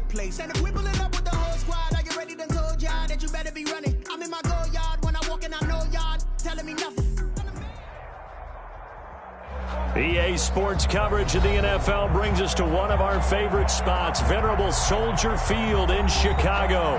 no place. And if we pulling up with the whole squad, are you ready? Done told y'all that you better be running. I'm in my go yard when I walk in, I know y'all telling me nothing. EA Sports coverage of the NFL brings us to one of our favorite spots, venerable Soldier Field in Chicago.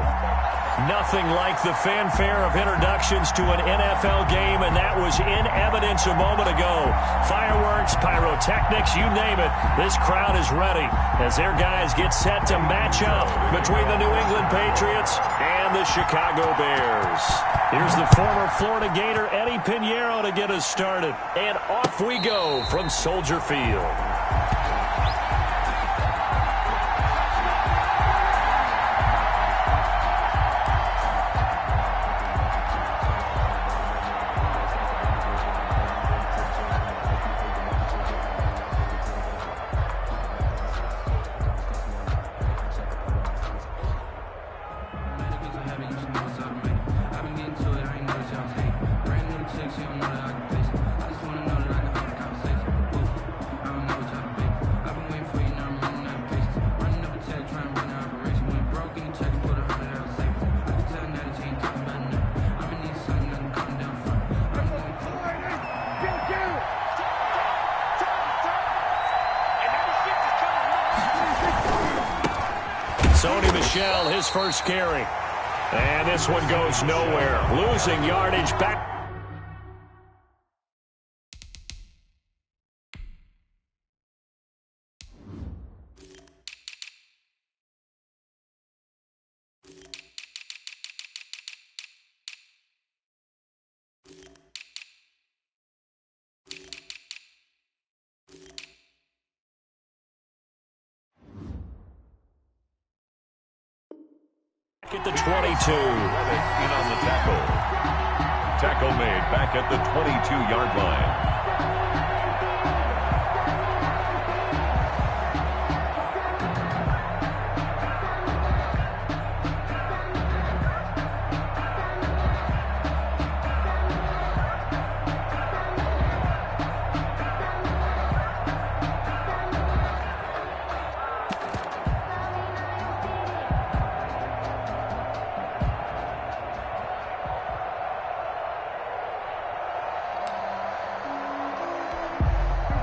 Nothing like the fanfare of introductions to an NFL game, and that was in evidence a moment ago. Fireworks, pyrotechnics, you name it. This crowd is ready as their guys get set to match up between the New England Patriots and the Chicago Bears. Here's the former Florida Gator Eddie Pinheiro to get us started. And off we go from Soldier Field. Sony Michel, his first carry. And this one goes nowhere. Losing yardage back. At the 22. In on the tackle. Tackle made back at the 22-yard line.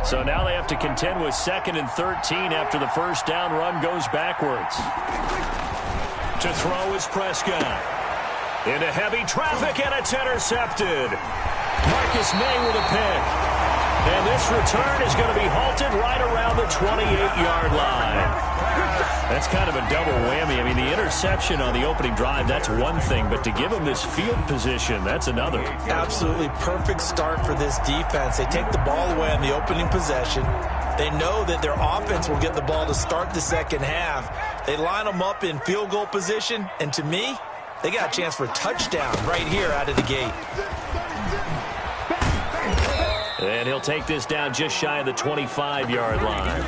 So now they have to contend with 2nd and 13 after the first down run goes backwards. To throw is Prescott. Into heavy traffic, and it's intercepted. Marcus May with a pick. And this return is going to be halted right around the 28-yard line. That's kind of a double whammy. I mean, the interception on the opening drive, that's one thing, but to give them this field position, that's another. Absolutely perfect start for this defense. They take the ball away on the opening possession. They know that their offense will get the ball to start the second half. They line them up in field goal position, and to me, they got a chance for a touchdown right here out of the gate. And he'll take this down just shy of the 25-yard line.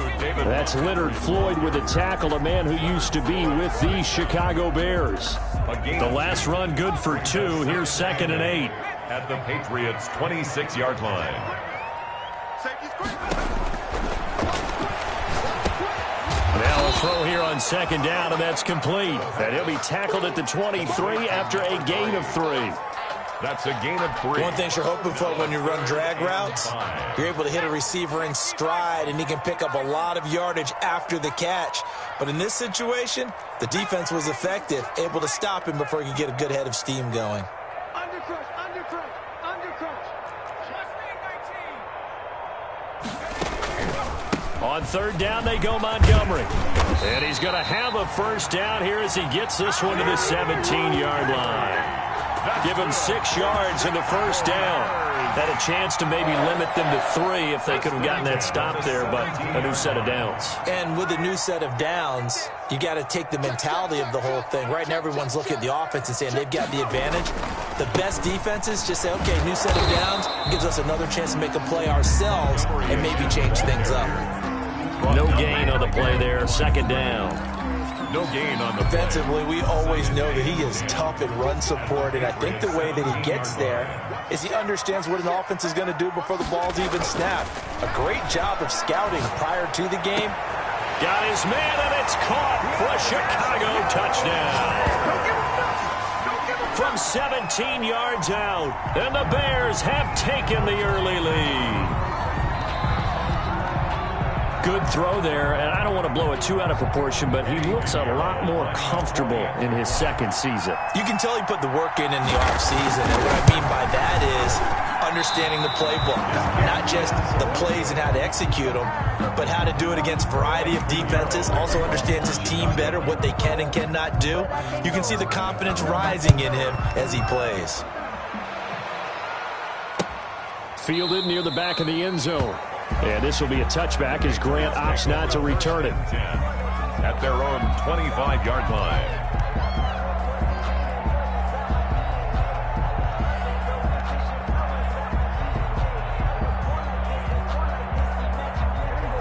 That's Leonard Floyd with a tackle, a man who used to be with the Chicago Bears. The last run good for 2. Here's 2nd and 8. At the Patriots' 26-yard line. Now a throw here on 2nd down, and that's complete. And he'll be tackled at the 23 after a gain of 3. That's a gain of 3. One thing you're hoping for when you run drag routes, you're able to hit a receiver in stride, and he can pick up a lot of yardage after the catch. But in this situation, the defense was effective, able to stop him before he could get a good head of steam going. On 3rd down, they go Montgomery. And he's going to have a first down here as he gets this one to the 17-yard line. Give him 6 yards in the first down. Had a chance to maybe limit them to 3 if they could have gotten that stop there, but a new set of downs. And with a new set of downs, you got to take the mentality of the whole thing. Right now, everyone's looking at the offense and saying they've got the advantage. The best defenses just say, okay, new set of downs gives us another chance to make a play ourselves and maybe change things up. No gain on the play there. 2nd down. No gain on the Defensively, we always know that he is tough in run support, and I think the way that he gets there is he understands what an offense is going to do before the ball's even snapped. A great job of scouting prior to the game, Got his man, and it's caught for a Chicago touchdown. From 17 yards out, and the Bears have taken the early lead. Good throw there, and I don't want to blow it too out of proportion, but he looks a lot more comfortable in his second season. You can tell he put the work in the offseason, and what I mean by that is understanding the playbook. Not just the plays and how to execute them, but how to do it against a variety of defenses. Also understands his team better, what they can and cannot do. You can see the confidence rising in him as he plays. Fielded near the back of the end zone. And this will be a touchback as Grant opts not to return it. At their own 25-yard line.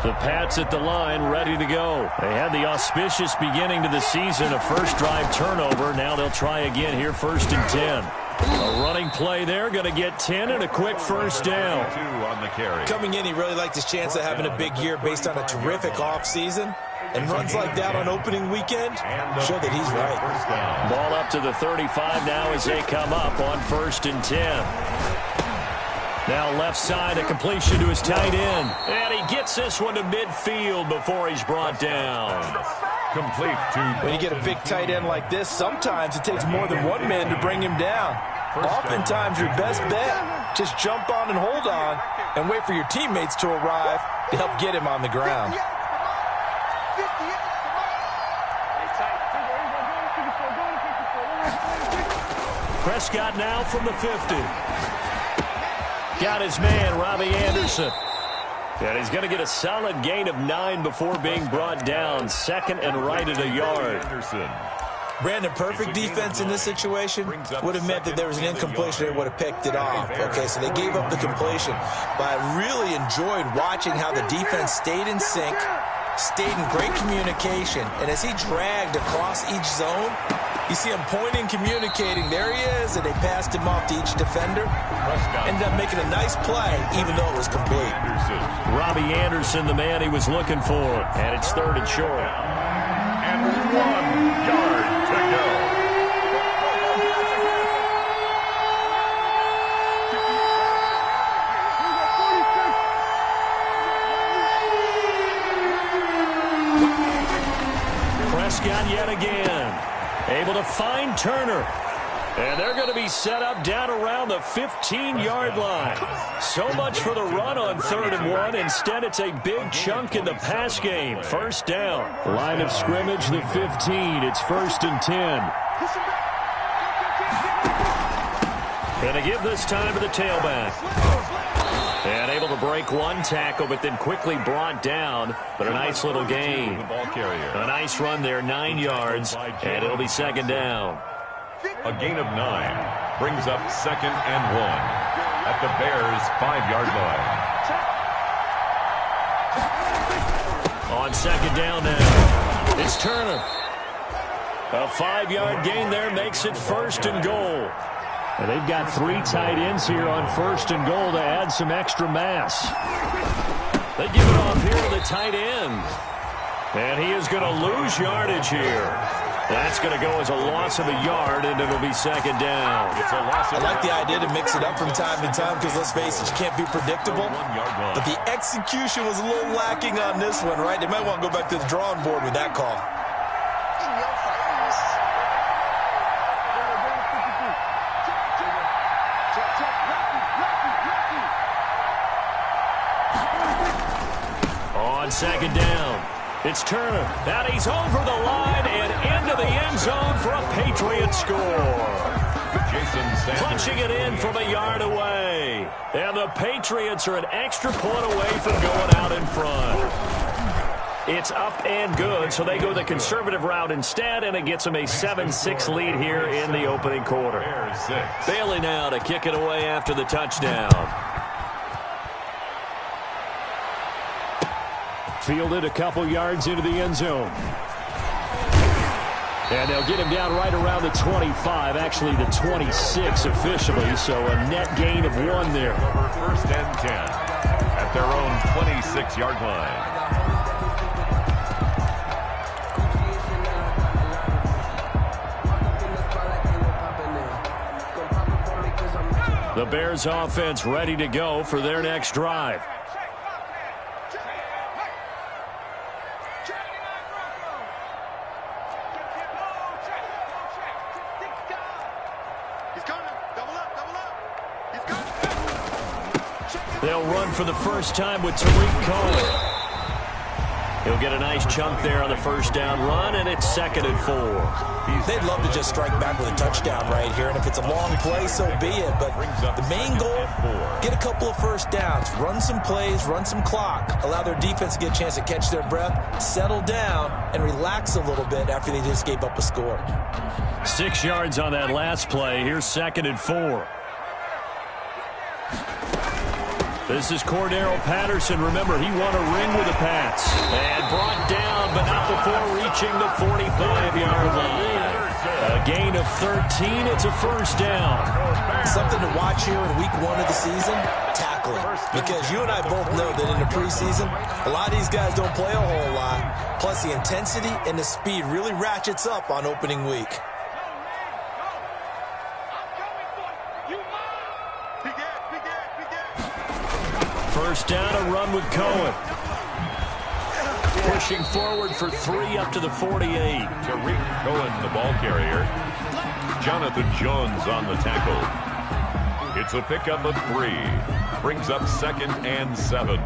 The Pats at the line, ready to go. They had the auspicious beginning to the season, a first drive turnover. Now they'll try again here, 1st and 10. A running play there, going to get 10 and a quick first down. On the carry. Coming in, he really liked his chance of having a big year based on a terrific offseason. And runs like that on opening weekend show that he's right. Ball up to the 35 now as they come up on 1st and 10. Now left side, a completion to his tight end. And he gets this one to midfield before he's brought down. Complete to... When you get a big tight end like this, sometimes it takes more than one man to bring him down. Oftentimes, your best bet, just jump on and hold on and wait for your teammates to arrive to help get him on the ground. Prescott now from the 50. Got his man, Robbie Anderson. And he's going to get a solid gain of 9 before being brought down. 2nd and right at a yard. Brandon, perfect defense in this situation would have meant that there was an incompletion. They would have picked it off. Okay, so they gave up the completion. But I really enjoyed watching how the defense stayed in sync, stayed in great communication. And as he dragged across each zone, you see him pointing, communicating. There he is, and they passed him off to each defender. Ended up making a nice play, even though it was complete. Robbie Anderson, the man he was looking for. And it's 3rd and short. And 1 yard to go. Prescott yet again. Able to find Turner. And they're going to be set up down around the 15-yard line. So much for the run on 3rd and 1. Instead, it's a big chunk in the pass game. 1st down. Line of scrimmage, the 15. It's 1st and 10. Going to give this time to the tailback. And able to break one tackle, but then quickly brought down. But a nice little gain. A nice run there, 9 yards. And it'll be 2nd down. A gain of 9 brings up 2nd and 1 at the Bears' 5-yard line. On 2nd down now, it's Turner. A 5-yard gain there makes it 1st and goal. And they've got 3 tight ends here on 1st and goal to add some extra mass. They give it off here to the tight end. And he is going to lose yardage here. That's going to go as a loss of a yard, and it'll be 2nd down. It's a loss of I like the idea to mix it up from time to time because, let's face it, you can't be predictable. But the execution was a little lacking on this one, right? They might want to go back to the drawing board with that call. On 2nd down, it's Turner. And he's over the line and into the end zone for a Patriot score. Punching it in from a yard away. And the Patriots are an extra point away from going out in front. It's up and good, so they go the conservative route instead, and it gets them a 7-6 lead here in the opening quarter. Bailey now to kick it away after the touchdown. Fielded a couple yards into the end zone. And they'll get him down right around the 25, actually the 26 officially, so a net gain of 1 there. 1st and 10 at their own 26-yard line. The Bears offense ready to go for their next drive. They'll run for the first time with Tariq Cohen. He'll get a nice chunk there on the first down run, and it's 2nd and 4. They'd love to just strike back with a touchdown right here, and if it's a long play, so be it. But the main goal, get a couple of first downs, run some plays, run some clock, allow their defense to get a chance to catch their breath, settle down, and relax a little bit after they just gave up a score. 6 yards on that last play. Here's 2nd and 4. This is Cordero Patterson. Remember, he won a ring with the Pats. And brought down, but not before reaching the 45-yard line. A gain of 13. It's a first down. Something to watch here in week 1 of the season, tackling. Because you and I both know that in the preseason, a lot of these guys don't play a whole lot. Plus, the intensity and the speed really ratchets up on opening week. First down, a run with Cohen. Pushing forward for 3 up to the 48. Tariq Cohen, the ball carrier. Jonathan Jones on the tackle. It's a pickup of 3. Brings up 2nd and 7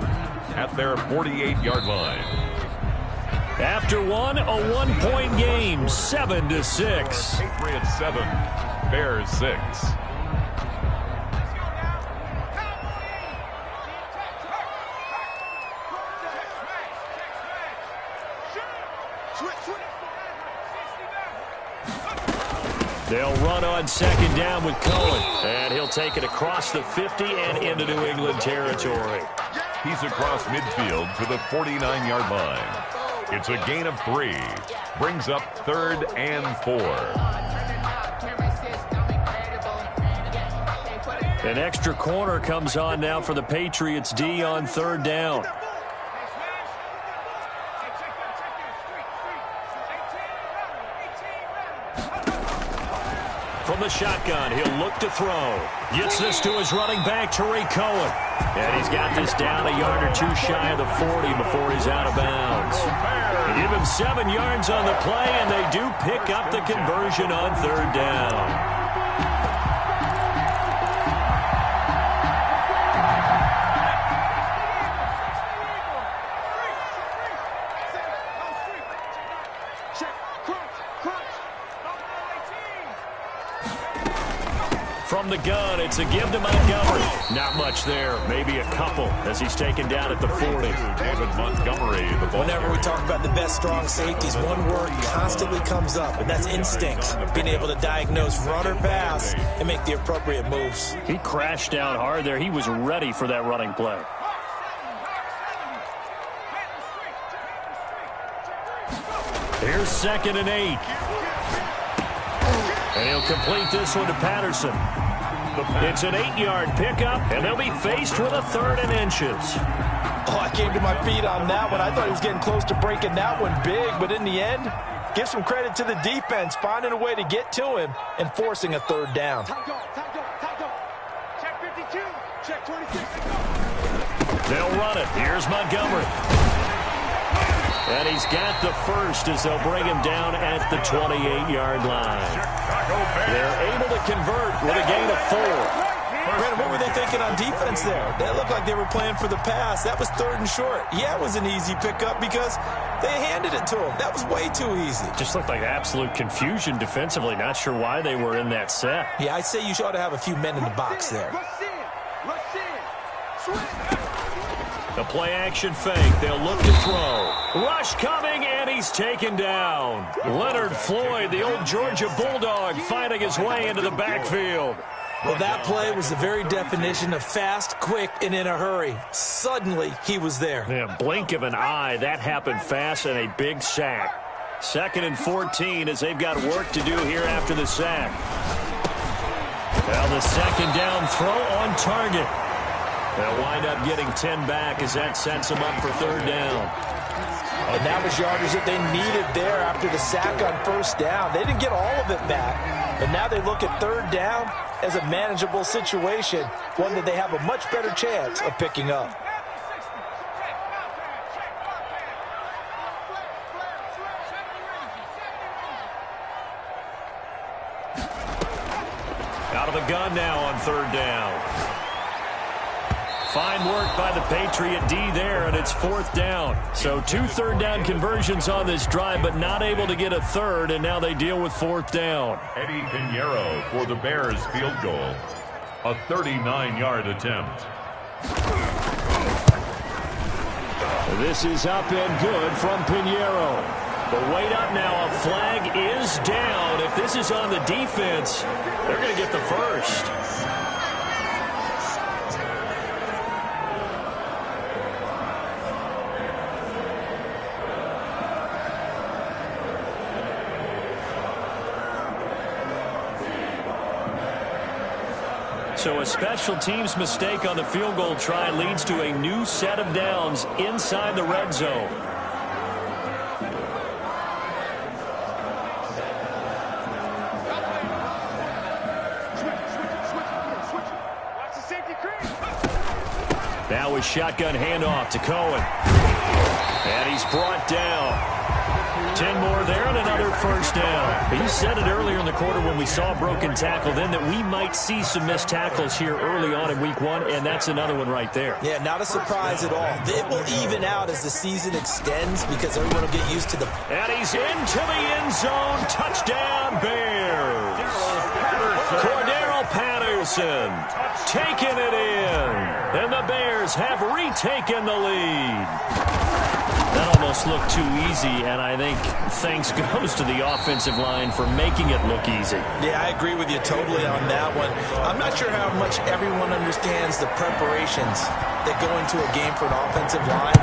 at their 48-yard line. After one, a 1-point game, 7-6. Patriots 7, Bears 6. They'll run on 2nd down with Cohen. And he'll take it across the 50 and into New England territory. He's across midfield to the 49-yard line. It's a gain of 3. Brings up 3rd and 4. An extra corner comes on now for the Patriots D on 3rd down. From the shotgun, he'll look to throw. Gets this to his running back, Tariq Cohen. And he's got this down a yard or 2 shy of the 40 before he's out of bounds. They give him 7 yards on the play, and they do pick up the conversion on 3rd down. From the gun, it's a give to Montgomery. Not much there, maybe a couple as he's taken down at the 40. David Montgomery, the ball Whenever we talk about the best strong safeties, one word constantly comes up, and that's instinct. Being able to diagnose run or pass and make the appropriate moves. He crashed down hard there. He was ready for that running play. Here's 2nd and 8. And he'll complete this one to Patterson. It's an 8-yard pickup, and they'll be faced with a 3rd and inches. Oh, I came to my feet on that one. I thought he was getting close to breaking that one big, but in the end, give some credit to the defense, finding a way to get to him and forcing a 3rd down. Check 52, check 26. They'll run it. Here's Montgomery. And he's got the first as they'll bring him down at the 28-yard line. They're able to convert with a gain of 4. Brandon, what were they thinking on defense there? They looked like they were playing for the pass. That was 3rd and short. Yeah, it was an easy pickup because they handed it to him. That was way too easy. Just looked like absolute confusion defensively. Not sure why they were in that set. Yeah, I'd say you ought to have a few men in the box there. The play-action fake. They'll look to throw. Rush coming, and he's taken down. Leonard Floyd, the old Georgia Bulldog, finding his way into the backfield. Well, that play was the very definition of fast, quick, and in a hurry. Suddenly, he was there. Yeah, blink of an eye. That happened fast and a big sack. 2nd and 14 as they've got work to do here after the sack. Now the 2nd down throw on target. They'll wind up getting 10 back as that sets them up for 3rd down. And that was yardage that they needed there after the sack on first down. They didn't get all of it back, but now they look at third down as a manageable situation, one that they have a much better chance of picking up. Out of the gun now on third down. Fine work by the Patriot D there, and it's fourth down. So 2 third-down conversions on this drive, but not able to get a third, and now they deal with fourth down. Eddie Pinheiro for the Bears field goal. A 39-yard attempt. This is up and good from Pinheiro. But wait up now, a flag is down. If this is on the defense, they're going to get the first. So a special teams mistake on the field goal try leads to a new set of downs inside the red zone. Now a shotgun handoff to Cohen. And he's brought down. 10 more there and another first down. He said it earlier in the quarter when we saw a broken tackle then that we might see some missed tackles here early on in week 1, and that's another one right there. Yeah, not a surprise at all. It will even out as the season extends because everyone will get used to the... And he's into the end zone. Touchdown, Bears. Cordero Patterson taking it in. And the Bears have retaken the lead. That almost looked too easy, and I think thanks goes to the offensive line for making it look easy. Yeah, I agree with you totally on that one. I'm not sure how much everyone understands the preparations that go into a game for an offensive line,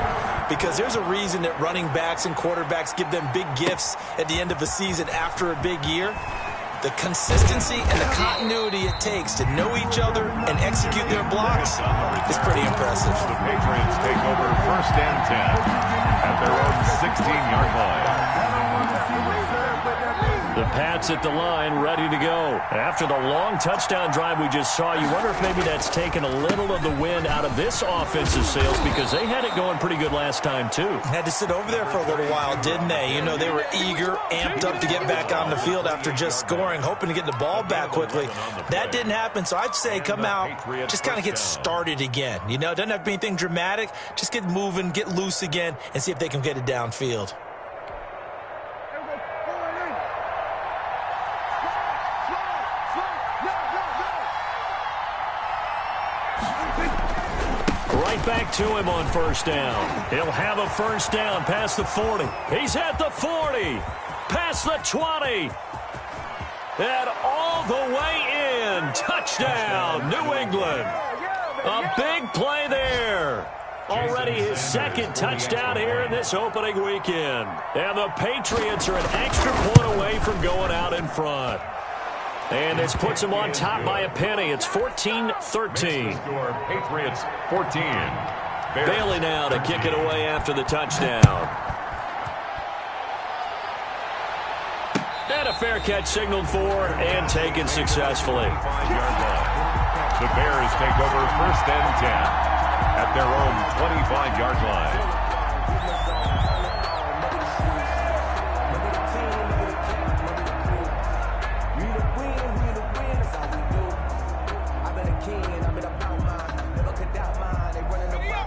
because there's a reason that running backs and quarterbacks give them big gifts at the end of the season after a big year. The consistency and the continuity it takes to know each other and execute their blocks is pretty impressive. The Patriots take over first and 10 at their own 16-yard line. The Pats at the line, ready to go. After the long touchdown drive we just saw, you wonder if maybe that's taken a little of the wind out of this offensive sails, because they had it going pretty good last time, too. Had to sit over there for a little while, didn't they? You know, they were eager, amped up to get back on the field after just scoring, hoping to get the ball back quickly. That didn't happen, so I'd say come out, just kind of get started again. You know, it doesn't have to be anything dramatic. Just get moving, get loose again, and see if they can get it downfield. Right back to him on first down. He'll have a first down past the 40. He's at the 40. Past the 20. And all the way in. Touchdown, New England. A big play there. Already his second touchdown here in this opening weekend. And the Patriots are an extra point away from going out in front. And this puts them on top by a penny. It's 14-13. Patriots 14. Bailey now to kick it away after the touchdown. And a fair catch signaled for and taken successfully. The Bears take over first and 10 at their own 25-yard line.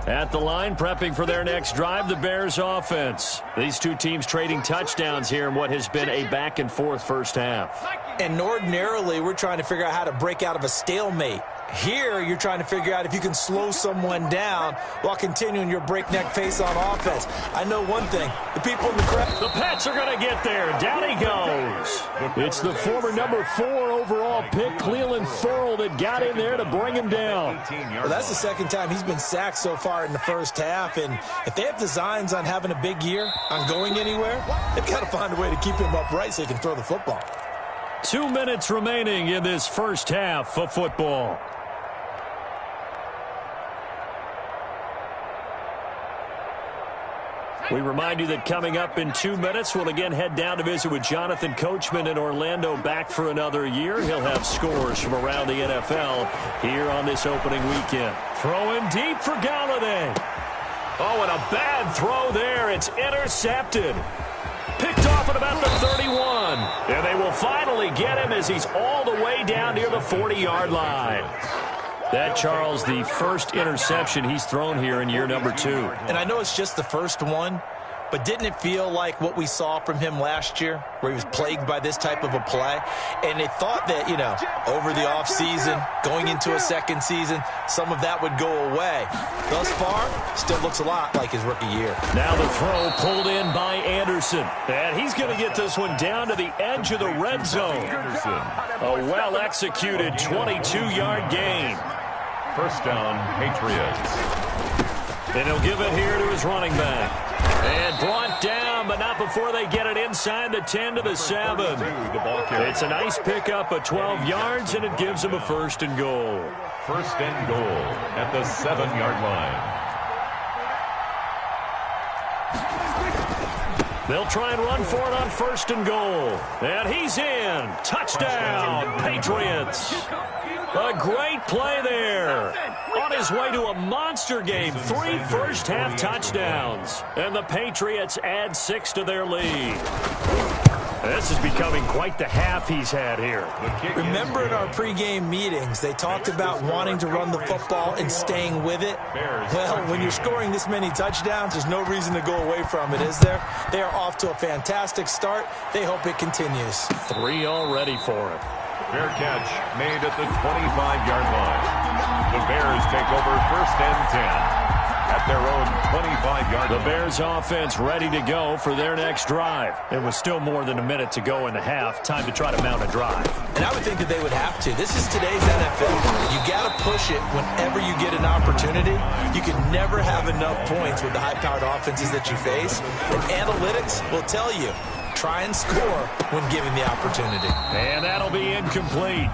At the line, prepping for their next drive, the Bears offense. These two teams trading touchdowns here in what has been a back-and-forth first half. And ordinarily, we're trying to figure out how to break out of a stalemate. Here, you're trying to figure out if you can slow someone down while continuing your breakneck pace on offense. I know one thing. The people in the crowd... The Pats are going to get there. Down he goes. It's the former number 4 overall pick, Clelin Ferrell, that got in there to bring him down. Well, that's the second time he's been sacked so far in the first half. And if they have designs on having a big year, on going anywhere, they've got to find a way to keep him upright so he can throw the football. 2 minutes remaining in this first half of football. We remind you that coming up in 2 minutes, we'll again head down to visit with Jonathan Coachman in Orlando, back for another year. He'll have scores from around the NFL here on this opening weekend. Throwing deep for Galladay. Oh, and a bad throw there. It's intercepted. Picked off at about the 31. And they will finally get him as he's all the way down near the 40-yard line. That, Charles, the first interception he's thrown here in year number 2. And I know it's just the first one, but didn't it feel like what we saw from him last year, where he was plagued by this type of a play? And they thought that, you know, over the offseason, going into a second season, some of that would go away. Thus far, still looks a lot like his rookie year. Now the throw pulled in by Anderson. And he's going to get this one down to the edge of the red zone. Anderson. A well-executed 22-yard gain. First down, Patriots. And he'll give it here to his running back. And brought down, but not before they get it inside the 10 to the 7. It's a nice pickup of 12 yards, and it gives him a first and goal. First and goal at the 7-yard line. They'll try and run for it on first and goal. And he's in. Touchdown, Patriots. A great play there. On his way to a monster game. 3 first-half touchdowns. And the Patriots add 6 to their lead. This is becoming quite the half he's had here. Remember in our pregame meetings, they talked about wanting to run the football and staying with it? Well, when you're scoring this many touchdowns, there's no reason to go away from it, is there? They are off to a fantastic start. They hope it continues. 3 already for him. Fair catch made at the 25-yard line. The Bears take over first and 10 at their own 25-yard line. The Bears offense ready to go for their next drive. It was still more than a minute to go in the half. Time to try to mount a drive. And I would think that they would have to. This is today's NFL. You got to push it whenever you get an opportunity. You can never have enough points with the high-powered offenses that you face. And analytics will tell you, try and score when given the opportunity. And that'll be incomplete.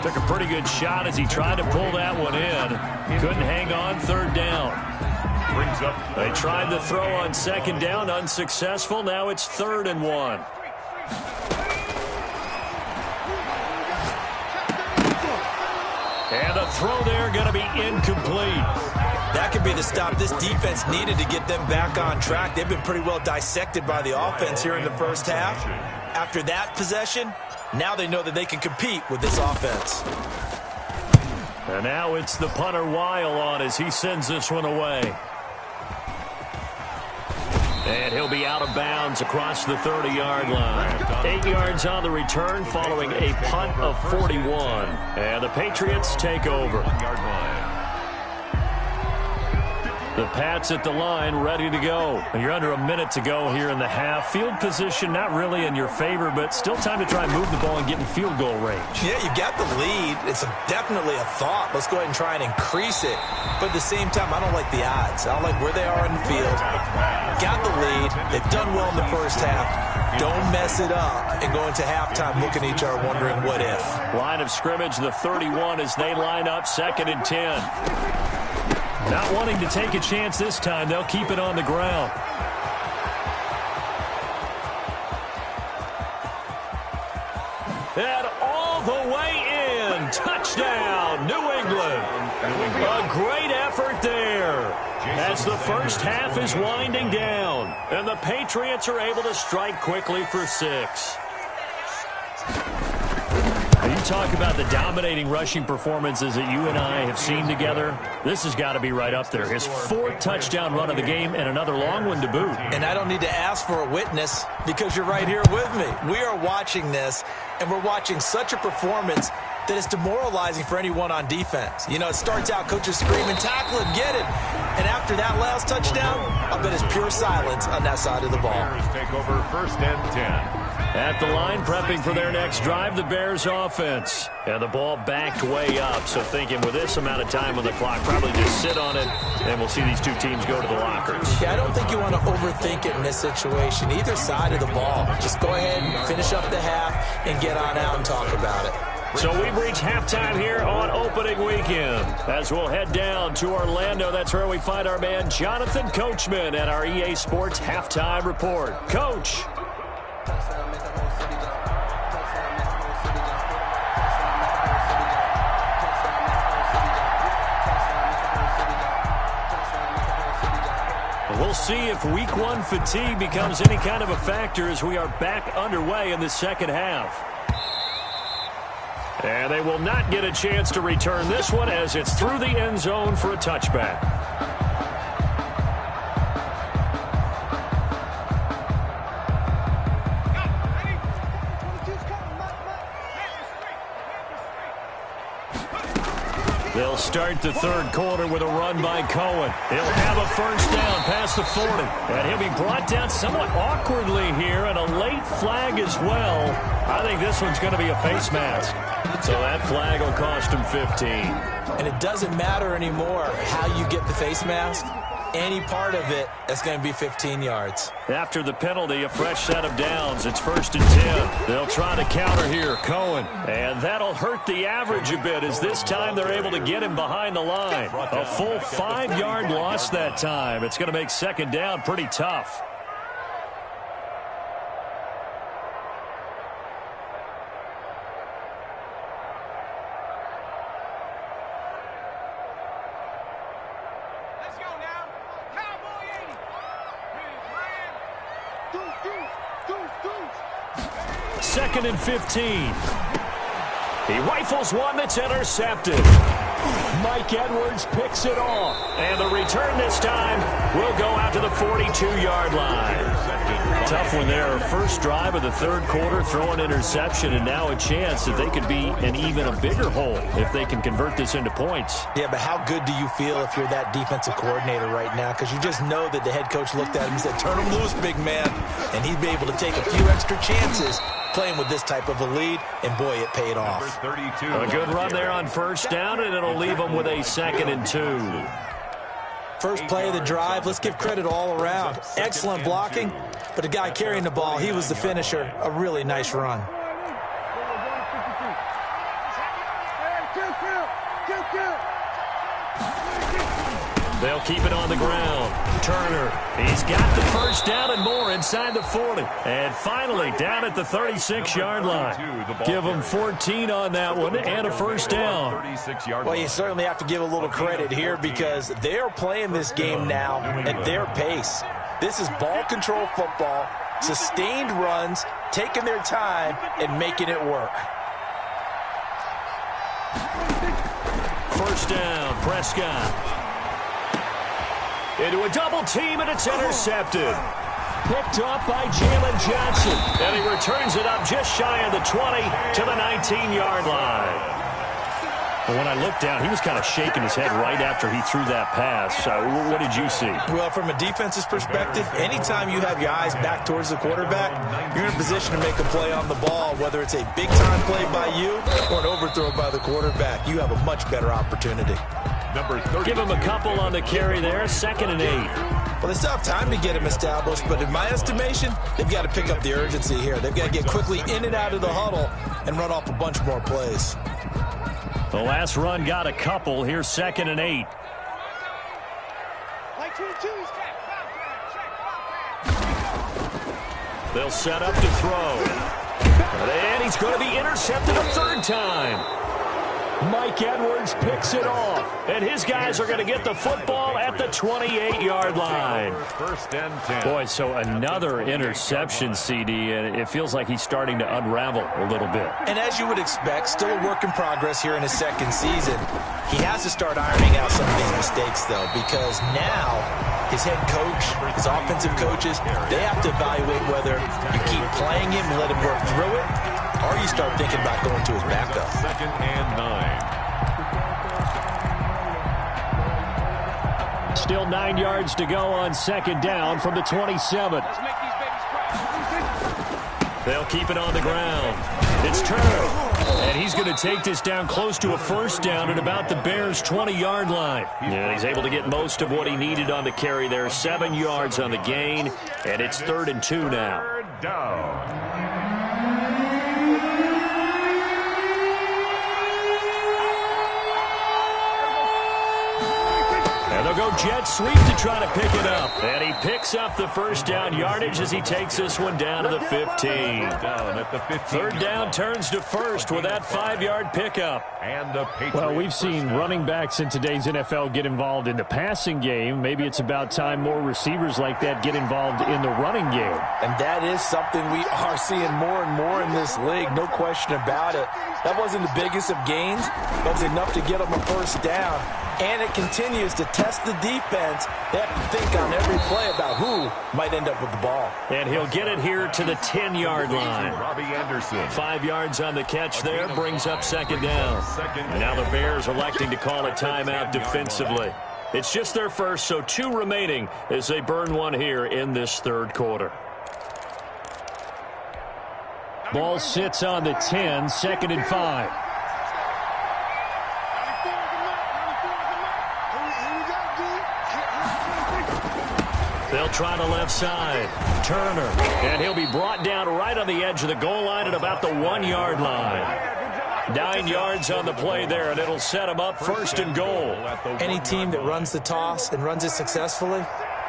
Took a pretty good shot as he tried to pull that one in. Couldn't hang on third down. Brings up. They tried the throw on second down, unsuccessful. Now it's 3rd and 1. And the throw there going to be incomplete. That could be the stop this defense needed to get them back on track. They've been pretty well dissected by the offense here in the first half. After that possession, now they know that they can compete with this offense. And now it's the punter Weil on as he sends this one away. And he'll be out of bounds across the 30-yard line. 8 yards on the return following a punt of 41. And the Patriots take over. The Pats at the line, ready to go. And you're under a minute to go here in the half. Field position not really in your favor, but still time to try and move the ball and get in field goal range. Yeah, you've got the lead. It's definitely a thought. Let's go ahead and try and increase it. But at the same time, I don't like the odds. I don't like where they are in the field. Got the lead. They've done well in the first half. Don't mess it up and go into halftime looking at each other wondering what if. Line of scrimmage, the 31 as they line up 2nd and 10. Not wanting to take a chance this time, they'll keep it on the ground. And all the way in. Touchdown, New England. A great effort there as the first half is winding down. And the Patriots are able to strike quickly for 6. You talk about the dominating rushing performances that you and I have seen together. This has got to be right up there. His 4th touchdown run of the game and another long one to boot. And I don't need to ask for a witness because you're right here with me. We are watching this, and we're watching such a performance that is demoralizing for anyone on defense. You know, it starts out coaches screaming, tackle it, get it. And after that last touchdown, I bet it's pure silence on that side of the ball. Bears take over first and 10. At the line, prepping for their next drive, the Bears offense. And the ball backed way up, so thinking with this amount of time on the clock, probably just sit on it, and we'll see these two teams go to the lockers. Yeah, I don't think you want to overthink it in this situation. Either side of the ball. Just go ahead and finish up the half and get on out and talk about it. So we've reached halftime here on opening weekend. As we'll head down to Orlando, that's where we find our man Jonathan Coachman at our EA Sports Halftime Report. Coach. We'll see if week one fatigue becomes any kind of a factor as we are back underway in the second half. And they will not get a chance to return this one as it's through the end zone for a touchback. They'll start the third quarter with a run by Cohen. He'll have a first down past the 40. And he'll be brought down somewhat awkwardly here, and a late flag as well. I think this one's going to be a face mask. So that flag will cost him 15. And it doesn't matter anymore how you get the face mask. Any part of it, that's going to be 15 yards. After the penalty, a fresh set of downs. It's 1st and 10. They'll try to counter here. Cohen. And that'll hurt the average a bit as this time they're able to get him behind the line. A full 5-yard loss that time. It's going to make second down pretty tough. Second and 15. He rifles one that's intercepted. Mike Edwards picks it off. And the return this time will go out to the 42-yard line. Tough one there. First drive of the third quarter, throw an interception, and now a chance that they could be in even a bigger hole if they can convert this into points. Yeah, but how good do you feel if you're that defensive coordinator right now? Because you just know that the head coach looked at him and said, turn him loose, big man. And he'd be able to take a few extra chances playing with this type of a lead, and boy, it paid off. A good run there on first down, and it'll leave them with a 2nd and 2. First play of the drive, let's give credit all around. Excellent blocking, but the guy carrying the ball, he was the finisher. A really nice run. They'll keep it on the ground. Turner, he's got the first down and more inside the 40. And finally, down at the 36-yard line. Give them 14 on that one and a first down. Well, you certainly have to give a little credit here because they're playing this game now at their pace. This is ball control football, sustained runs, taking their time and making it work. First down, Prescott. Into a double team, and it's intercepted. Picked up by Jalen Johnson. And he returns it up just shy of the 20 to the 19-yard line. But when I looked down, he was kind of shaking his head right after he threw that pass. What did you see? Well, from a defense's perspective, anytime you have your eyes back towards the quarterback, you're in a position to make a play on the ball, whether it's a big-time play by you or an overthrow by the quarterback. You have a much better opportunity. Give him a couple on the carry there, 2nd and 8. Well, they still have time to get him established, but in my estimation, they've got to pick up the urgency here. They've got to get quickly in and out of the huddle and run off a bunch more plays. The last run got a couple. Here's 2nd and 8. They'll set up to throw. And he's going to be intercepted a third time. Mike Edwards picks it off. And his guys are going to get the football at the 28-yard line. 1st and 10. Boy, so another interception, CD, and it feels like he's starting to unravel a little bit. And as you would expect, still a work in progress here in his second season. He has to start ironing out some of these mistakes, though, because now his head coach, his offensive coaches, they have to evaluate whether you keep playing him and let him work through it, or you start thinking about going to his backup. 2nd and 9. Still 9 yards to go on 2nd down from the 27. They'll keep it on the ground. It's Turner. And he's going to take this down close to a first down at about the Bears' 20-yard line. Yeah, he's able to get most of what he needed on the carry there. 7 yards on the gain, and it's 3rd and 2 now. Third down. jet sweep to try to pick it up. And he picks up the first down yardage as he takes this one down to the 15. Down at the 15. Third down turns to first with that 5-yard pickup. And the Patriots. Well, we've seen running backs in today's NFL get involved in the passing game. Maybe it's about time more receivers like that get involved in the running game. And that is something we are seeing more and more in this league, no question about it. That wasn't the biggest of gains, but it was enough to get them a first down. And it continues to test the defense. They have to think on every play about who might end up with the ball. And he'll get it here to the 10-yard line. Robbie Anderson. 5 yards on the catch there, brings up second down. And now the Bears electing to call a timeout defensively. It's just their first, so 2 remaining as they burn one here in this third quarter. Ball sits on the 10, 2nd and 5. They'll try the left side. Turner. And he'll be brought down right on the edge of the goal line at about the 1-yard line. 9 yards on the play there, and it'll set him up first and goal. Any team that runs the toss and runs it successfully,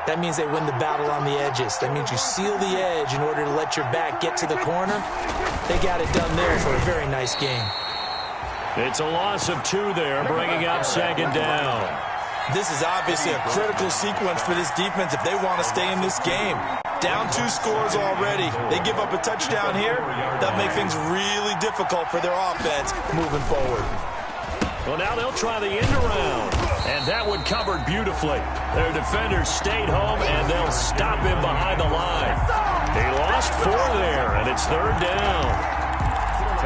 that means they win the battle on the edges. That means you seal the edge in order to let your back get to the corner. They got it done there for a very nice game. It's a loss of 2 there, bringing up second down. This is obviously a critical sequence for this defense if they want to stay in this game. Down 2 scores already. They give up a touchdown here. That'll make things really difficult for their offense moving forward. Well, now they'll try the end around. And that one covered beautifully. Their defenders stayed home, and they'll stop him behind the line. They lost 4 there, and it's third down.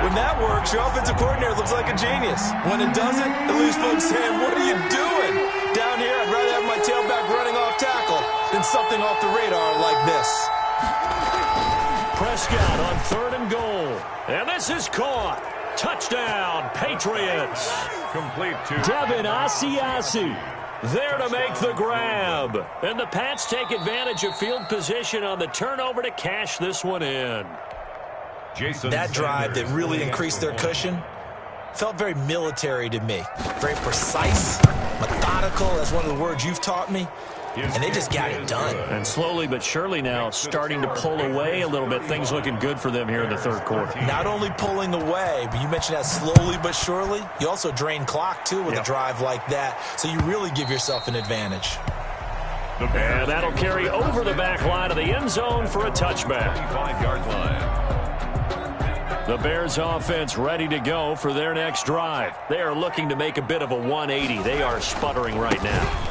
When that works, your offensive coordinator looks like a genius. When it doesn't, it leaves folks saying, what are you doing? Down here, I'd rather have my tailback running off tackle than something off the radar like this. Prescott on 3rd and goal. And this is caught. Touchdown, Patriots. Complete to Devin Asiasi there to make the grab. And the Pats take advantage of field position on the turnover to cash this one in. Jason That drive that really increased their cushion felt very military to me. Very precise, methodical. That's one of the words you've taught me. And they just got it done. And slowly but surely now starting to pull away a little bit. Things looking good for them here in the third quarter. Not only pulling away, but you mentioned that slowly but surely. You also drain clock, too, with a drive like that. So you really give yourself an advantage. And that'll carry over the back line of the end zone for a touchback. 5-yard line. The Bears offense ready to go for their next drive. They are looking to make a bit of a 180. They are sputtering right now.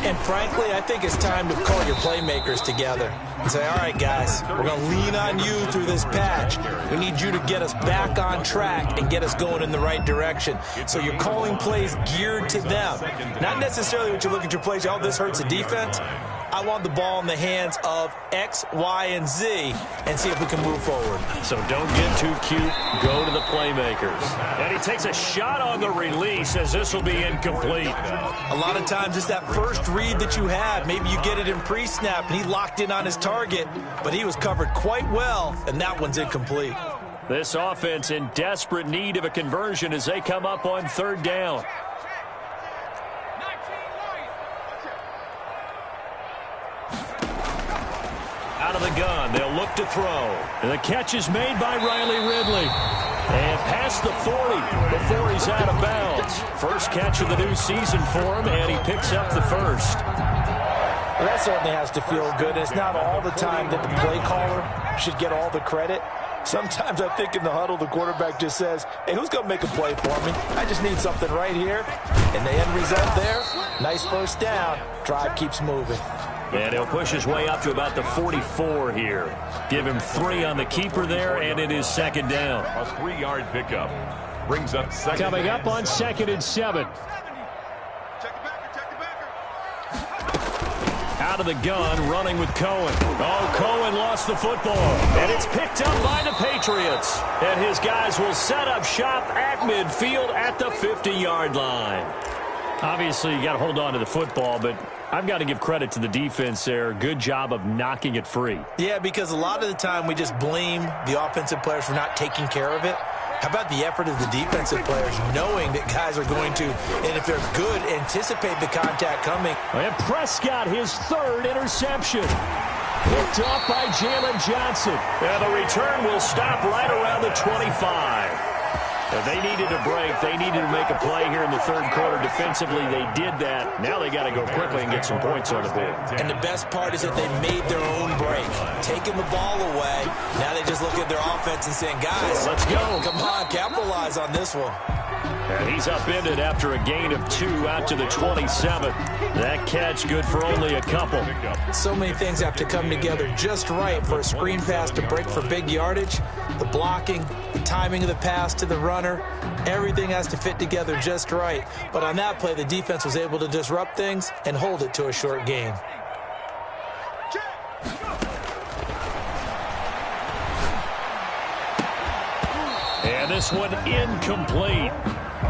And frankly, I think it's time to call your playmakers together and say, all right, guys, we're going to lean on you through this patch. We need you to get us back on track and get us going in the right direction. So you're calling plays geared to them. Not necessarily what you're looking at your plays. Oh, this hurts the defense. I want the ball in the hands of X, Y, and Z and see if we can move forward. So don't get too cute. Go to the playmakers. And he takes a shot on the release as this will be incomplete. A lot of times it's that first read that you have. Maybe you get it in pre-snap and he locked in on his target, but he was covered quite well, and that one's incomplete. This offense in desperate need of a conversion as they come up on 3rd down. Out of the gun, they'll look to throw. And the catch is made by Riley Ridley. And past the 40 before he's out of bounds. First catch of the new season for him, and he picks up the first. Well, that certainly has to feel good. It's not all the time that the play caller should get all the credit. Sometimes I think in the huddle, the quarterback just says, hey, who's going to make a play for me? I just need something right here. And the end result there, nice first down. Drive keeps moving. And he'll push his way up to about the 44 here. Give him 3 on the keeper there, and it is 2nd down. A 3-yard pickup. Brings up second. Coming up on 2nd and 7. Out of the gun, running with Cohen. Oh, Cohen lost the football. And it's picked up by the Patriots. And his guys will set up shop at midfield at the 50-yard line. Obviously, you got to hold on to the football, but I've got to give credit to the defense there. Good job of knocking it free. Yeah, because a lot of the time we just blame the offensive players for not taking care of it. How about the effort of the defensive players, knowing that guys are going to, and if they're good, anticipate the contact coming. And Prescott, his third interception. Picked off by Jalen Johnson. And the return will stop right around the 25. They needed a break. They needed to make a play here in the third quarter. Defensively, they did that. Now they got to go quickly and get some points on the board. And the best part is that they made their own break. Taking the ball away. Now they just look at their offense and saying, guys, let's go. Come on, capitalize on this one. And he's upended after a gain of 2 out to the 27. That catch good for only a couple. So many things have to come together just right for a screen pass to break for big yardage. The blocking, the timing of the pass to the runner, everything has to fit together just right. But on that play, the defense was able to disrupt things and hold it to a short gain. And this one incomplete.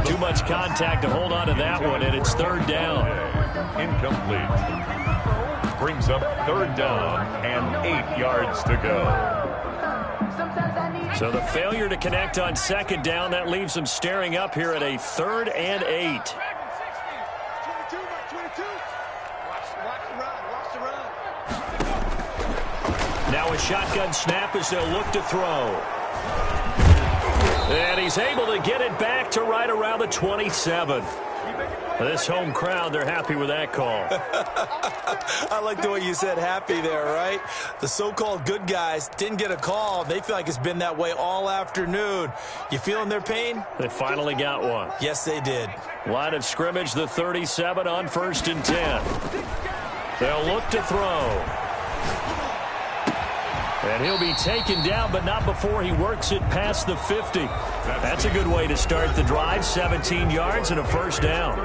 Too much contact to hold on to that one, and it's third down. Incomplete. Brings up third down and 8 yards to go. So the failure to connect on second down, that leaves them staring up here at a 3rd and 8. Now a shotgun snap as they'll look to throw. And he's able to get it back to right around the 27. This home crowd, they're happy with that call. I like the way you said happy there, right? The so-called good guys didn't get a call. They feel like it's been that way all afternoon. You feeling their pain? They finally got one. Yes, they did. Line of scrimmage, the 37 on 1st and 10. They'll look to throw. And he'll be taken down, but not before he works it past the 50. That's a good way to start the drive. 17 yards and a first down.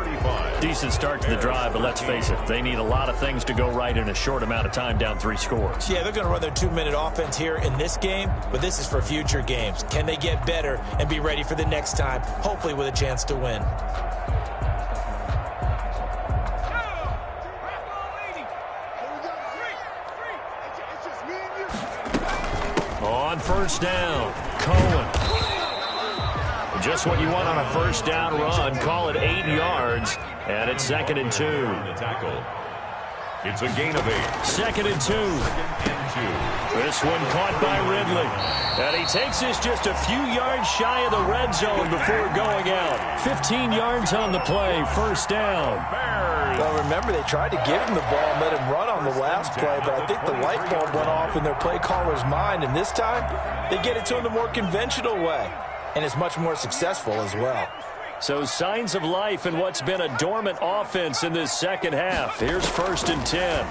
Decent start to the drive, but let's face it, they need a lot of things to go right in a short amount of time, down 3 scores. Yeah, they're going to run their 2-minute offense here in this game, but this is for future games. Can they get better and be ready for the next time, hopefully with a chance to win? On first down, Cohen. Just what you want on a first down run. Call it 8 yards, and it's 2nd and 2. It's a gain of 8. 2nd and 2. This one caught by Ridley. And he takes this just a few yards shy of the red zone before going out. 15 yards on the play, first down. Well, remember, they tried to give him the ball and let him run on the last play, but I think the light bulb went off in their play caller's mind, and this time they get it to him the more conventional way, and it's much more successful as well. So signs of life in what's been a dormant offense in this second half. Here's 1st and 10.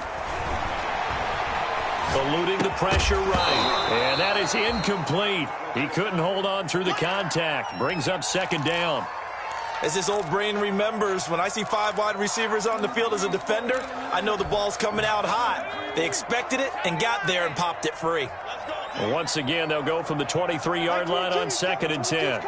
Eluding the pressure right. And that is incomplete. He couldn't hold on through the contact. Brings up 2nd down. As this old brain remembers, when I see 5 wide receivers on the field as a defender, I know the ball's coming out hot. They expected it and got there and popped it free. Well, once again, they'll go from the 23-yard line on 2nd and 10.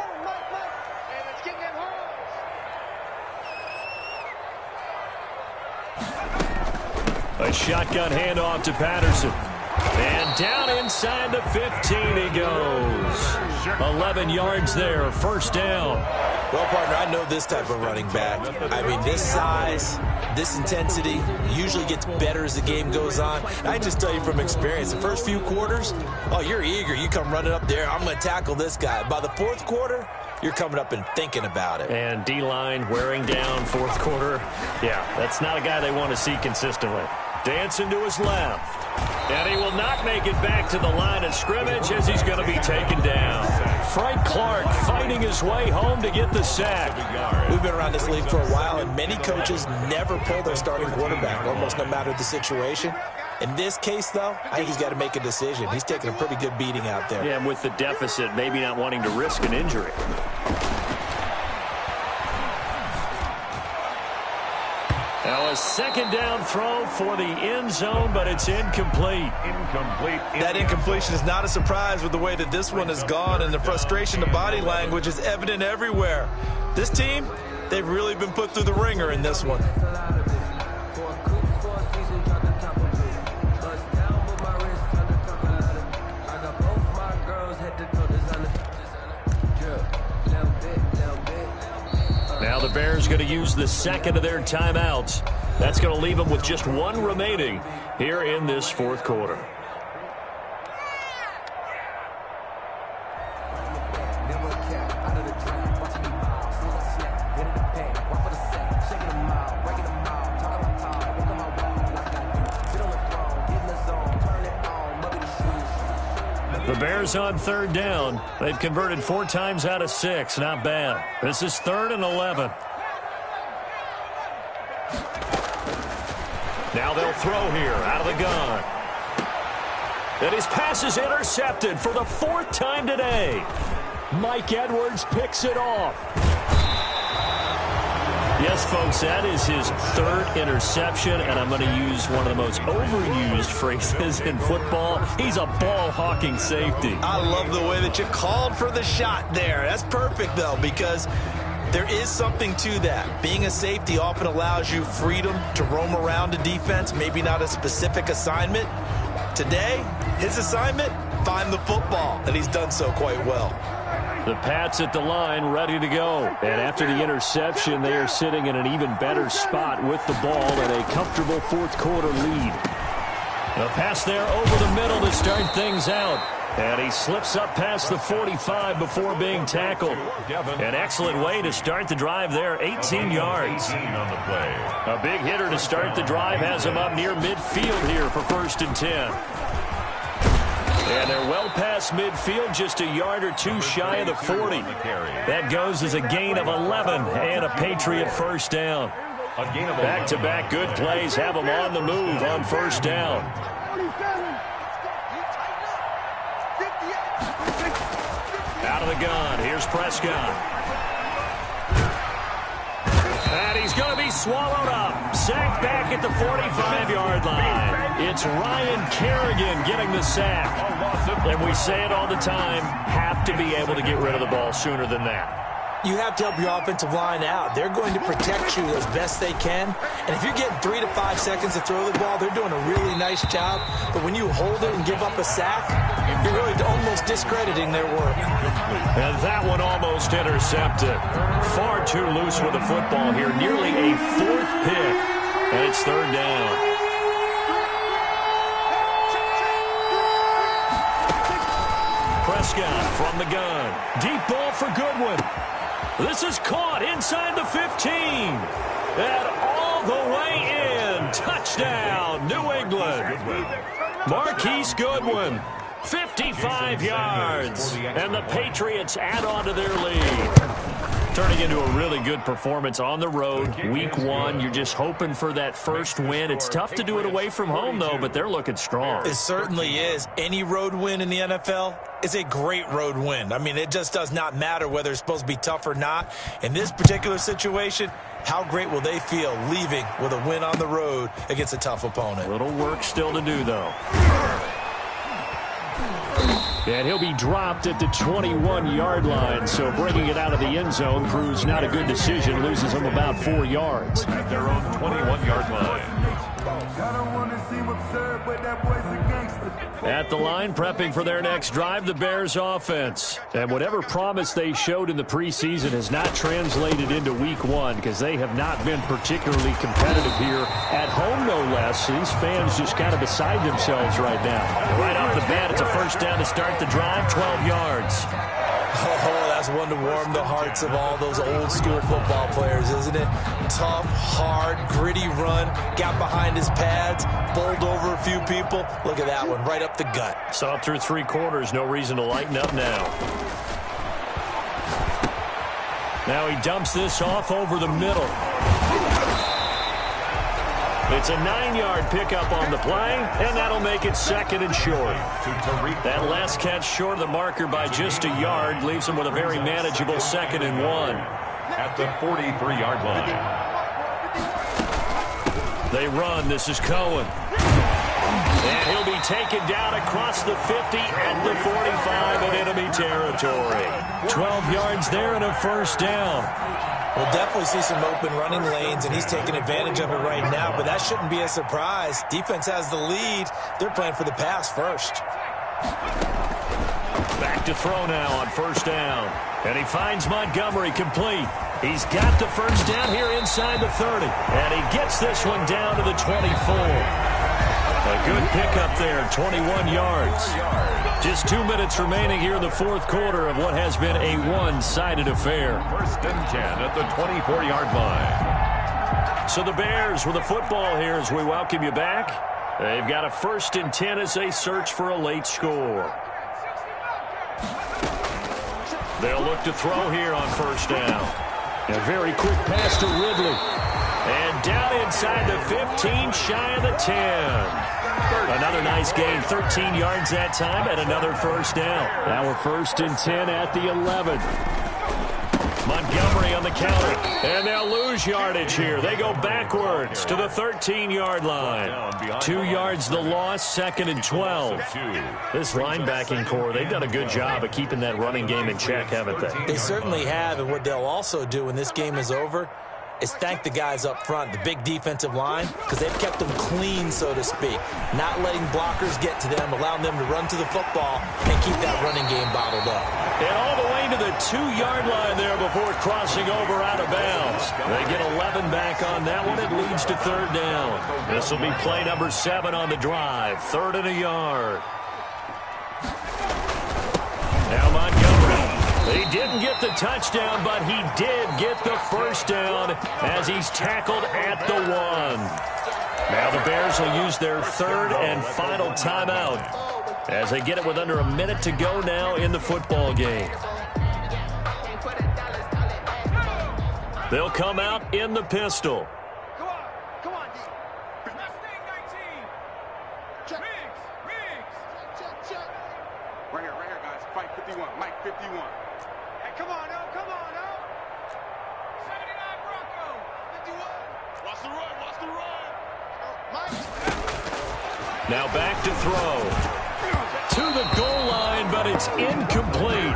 A shotgun handoff to Patterson. And down inside the 15 he goes. 11 yards there, first down. Well, partner, I know this type of running back. I mean, this size, this intensity usually gets better as the game goes on. I just tell you from experience, the first few quarters, oh, you're eager. You come running up there, I'm going to tackle this guy. By the 4th quarter, you're coming up and thinking about it. And D-line wearing down 4th quarter. Yeah, that's not a guy they want to see consistently. Dancing to his left. And he will not make it back to the line of scrimmage as he's going to be taken down. Frank Clark fighting his way home to get the sack. We've been around this league for a while, and many coaches never pull their starting quarterback, almost no matter the situation. In this case, though, I think he's got to make a decision. He's taking a pretty good beating out there. Yeah, and with the deficit, maybe not wanting to risk an injury. Now a 2nd down throw for the end zone, but it's incomplete. That incompletion is not a surprise with the way that this one has gone, and the frustration, the body language is evident everywhere. This team, they've really been put through the ringer in this one. Bears going to use the second of their timeouts. That's going to leave them with just one remaining here in this fourth quarter. The Bears on third down. They've converted 4 times out of 6. Not bad. This is 3rd and 11. Now they'll throw here out of the gun. And his pass is intercepted for the 4th time today. Mike Edwards picks it off. Yes, folks, that is his 3rd interception, and I'm going to use one of the most overused phrases in football. He's a ball-hawking safety. I love the way that you called for the shot there. That's perfect, though, because there is something to that. Being a safety often allows you freedom to roam around a defense, maybe not a specific assignment. Today, his assignment, find the football, and he's done so quite well. The Pats at the line ready to go. And after the interception, they are sitting in an even better spot with the ball and a comfortable fourth quarter lead. The pass there over the middle to start things out. And he slips up past the 45 before being tackled. An excellent way to start the drive there, 18 yards. A big hitter to start the drive has him up near midfield here for 1st and 10. And they're well past midfield, just a yard or 2 shy of the 40. That goes as a gain of 11 and a Patriot first down. Back-to-back good plays have them on the move on first down. Out of the gun, here's Prescott. And he's going to be swallowed up. Sacked back at the 45-yard line. It's Ryan Kerrigan getting the sack. And we say it all the time, have to be able to get rid of the ball sooner than that. You have to help your offensive line out. They're going to protect you as best they can. And if you're getting 3 to 5 seconds to throw the ball, they're doing a really nice job. But when you hold it and give up a sack, you're really almost discrediting their work. And that one almost intercepted. Far too loose with the football here. Nearly a 4th pick. And it's 3rd down. Prescott from the gun. Deep ball for Goodwin. This is caught inside the 15. And all the way in. Touchdown, New England. Marquise Goodwin, 55 yards. And the Patriots add on to their lead. Turning into a really good performance on the road. Week 1, you're just hoping for that first win. It's tough to do it away from home, though, but they're looking strong. It certainly is. Any road win in the NFL is a great road win. I mean, it just does not matter whether it's supposed to be tough or not. In this particular situation, how great will they feel leaving with a win on the road against a tough opponent? A little work still to do, though. And he'll be dropped at the 21-yard line, so bringing it out of the end zone proves not a good decision. Loses him about 4 yards. At their own 21-yard line. At the line, prepping for their next drive, the Bears offense. And whatever promise they showed in the preseason has not translated into week 1 because they have not been particularly competitive here at home, no less. These fans just kind of beside themselves right now. Right off the bat, it's a first down to start the drive, 12 yards. Oh, that's one to warm the hearts of all those old-school football players, isn't it? Tough, hard, gritty run, got behind his pads, bowled over a few people. Look at that one, right up the gut. Saw it through 3 quarters, no reason to lighten up now. Now he dumps this off over the middle. It's a 9-yard pickup on the play, and that'll make it 2nd and short. That last catch short of the marker by just a yard leaves him with a very manageable 2nd and 1. At the 43-yard line. They run. This is Cohen. And he'll be taken down across the 50 at the 45 in enemy territory. 12 yards there and a first down. We'll definitely see some open running lanes, and he's taking advantage of it right now, but that shouldn't be a surprise. Defense has the lead. They're playing for the pass first. Back to throw now on first down. And he finds Montgomery complete. He's got the first down here inside the 30. And he gets this one down to the 24. A good pickup there, 21 yards. Just 2 minutes remaining here in the fourth quarter of what has been a one-sided affair. First and 10 at the 24-yard line. So the Bears with the football here as we welcome you back. They've got a first and 10 as they search for a late score. They'll look to throw here on first down. A very quick pass to Ridley. And down inside the 15, shy of the 10. Another nice gain, 13 yards that time, and another first down. Now we're first and 10 at the 11. Montgomery on the counter, and they'll lose yardage here. They go backwards to the 13-yard line. 2 yards the loss, second and 12. This linebacking core, they've done a good job of keeping that running game in check, haven't they? They certainly have, and what they'll also do when this game is over is thank the guys up front, the big defensive line, because they've kept them clean, so to speak. Not letting blockers get to them, allowing them to run to the football and keep that running game bottled up. And all the way to the 2-yard line there before crossing over out of bounds. They get 11 back on that one. It leads to third down. This will be play number 7 on the drive. 3rd and a yard. Now Montgomery. He didn't get the touchdown, but he did get the first down as he's tackled at the 1. Now the Bears will use their 3rd and final timeout as they get it with under a minute to go now in the football game. They'll come out in the pistol. Come on. Right here, guys. Fight 51. Mike 51. Hey, come on, now. 79 Bronco. 51. Watch the run. Mike. Now back to throw. To the goal line, but it's incomplete.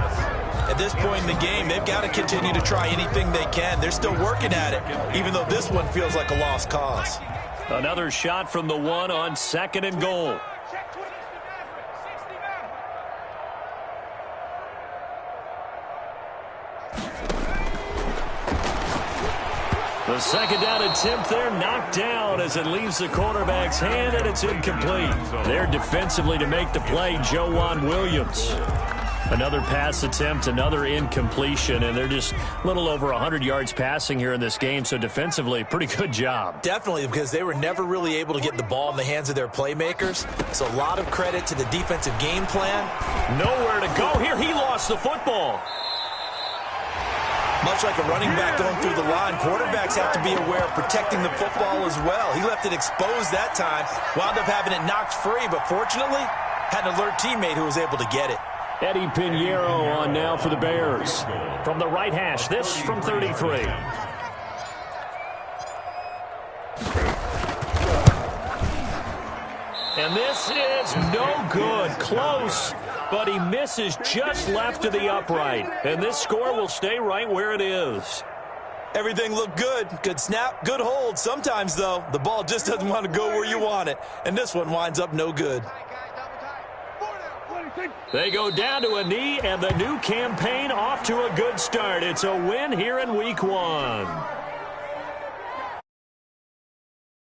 At this point in the game, they've got to continue to try anything they can. They're still working at it, even though this one feels like a lost cause. Another shot from the 1 on 2nd and goal. The second down attempt there knocked down as it leaves the quarterback's hand, and it's incomplete. There defensively to make the play, Joejuan Williams. Another pass attempt, another incompletion, and they're just a little over 100 yards passing here in this game, so defensively, pretty good job. Definitely, because they were never really able to get the ball in the hands of their playmakers, so a lot of credit to the defensive game plan. Nowhere to go here. He lost the football. Much like a running back going through the line, quarterbacks have to be aware of protecting the football as well. He left it exposed that time, wound up having it knocked free, but fortunately, had an alert teammate who was able to get it. Eddie Pinheiro on now for the Bears. From the right hash, this from 33. And this is no good. Close, but he misses just left of the upright. And this score will stay right where it is. Everything looked good. Good snap, good hold. Sometimes, though, the ball just doesn't want to go where you want it. And this one winds up no good. They go down to a knee, and the new campaign off to a good start. It's a win here in Week 1.